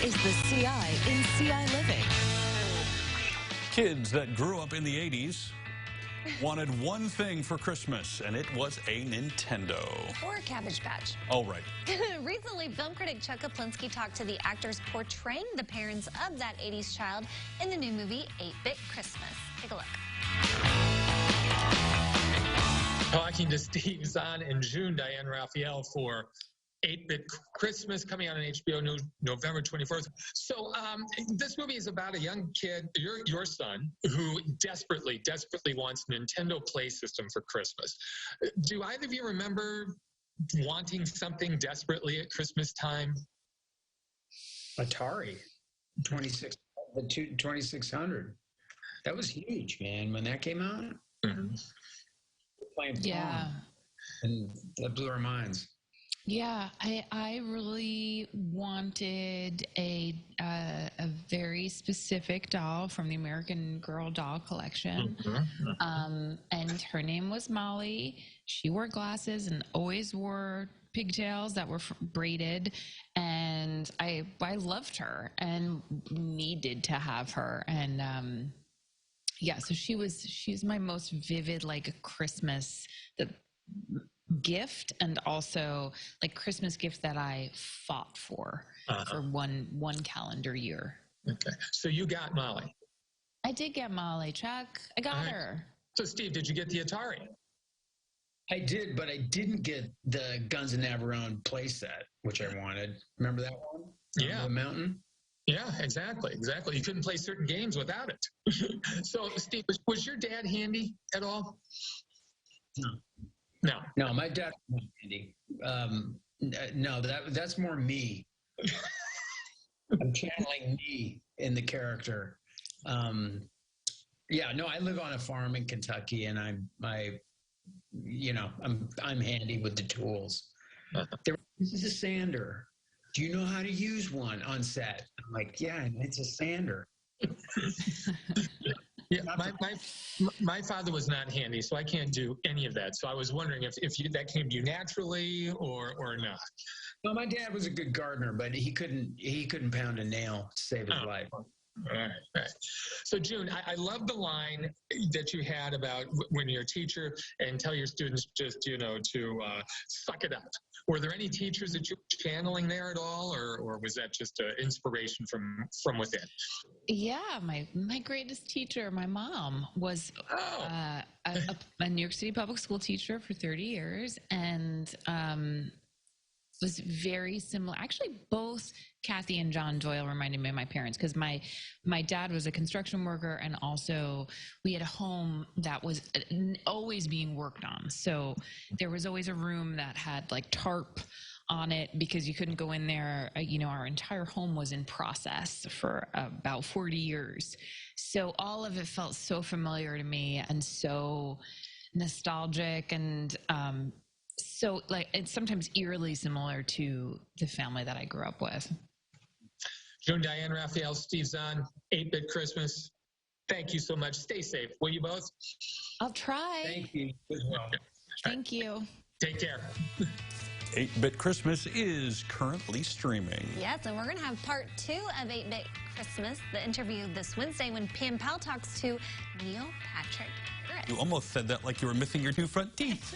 is the CI in CI Living. Kids that grew up in the 80s wanted one thing for Christmas, and it was a Nintendo. Or a Cabbage Patch. Oh, right. Recently, film critic Chuck Kaplinsky talked to the actors portraying the parents of that 80s child in the new movie 8-Bit Christmas. Take a look. Talking to Steve Zahn and June Diane Raphael for 8-Bit Christmas, coming out on HBO November 24th. So this movie is about a young kid, your son, who desperately wants a Nintendo Play System for Christmas. Do either of you remember wanting something desperately at Christmas time? Atari, the 2600. That was huge, man, when that came out. Mm-hmm. Playing yeah. Pong, and that blew our minds. Yeah, I really wanted a very specific doll from the American Girl doll collection. And her name was Molly. She wore glasses and always wore pigtails that were braided. And I loved her and needed to have her. And yeah, so she's my most vivid, like, Christmas gift, and also like Christmas gift that I fought for one calendar year. Okay, so you got Molly. I did get Molly, Chuck. I got her. So Steve, did you get the Atari? I did, but I didn't get the Guns and Navarone playset, which I wanted. Remember that one? Yeah. The mountain? Yeah, exactly. You couldn't play certain games without it. So Steve, was your dad handy at all? No, my dad wasn't handy. No, that's more me. I'm channeling me in the character. Yeah, no, I live on a farm in Kentucky, and I'm handy with the tools. This is a sander. Do you know how to use one on set? I'm like, yeah, it's a sander. Yeah, my father was not handy, so I can't do any of that. So I was wondering if that came to you naturally or not. Well, my dad was a good gardener, but he couldn't pound a nail to save his life. All right. So June, I love the line that you had about when you're a teacher and tell your students just to suck it up. Were there any teachers that you were channeling there at all, or was that just an inspiration from within? Yeah, my greatest teacher, my mom, was a New York City public school teacher for 30 years, and was very similar. Actually, both Kathy and John Doyle reminded me of my parents, because my dad was a construction worker, and also we had a home that was always being worked on. So there was always a room that had like tarp on it because you couldn't go in there. Our entire home was in process for about 40 years. So all of it felt so familiar to me and so nostalgic, and so like it's sometimes eerily similar to the family that I grew up with. June Diane Raphael, Steve Zahn, 8-Bit Christmas. Thank you so much. Stay safe, will you both? I'll try. Thank you as well. Thank you. Take care. 8-Bit Christmas is currently streaming. Yes, and we're going to have part 2 of 8-Bit Christmas, the interview this Wednesday when Pam Powell talks to Neil Patrick Harris. You almost said that like you were missing your 2 front teeth.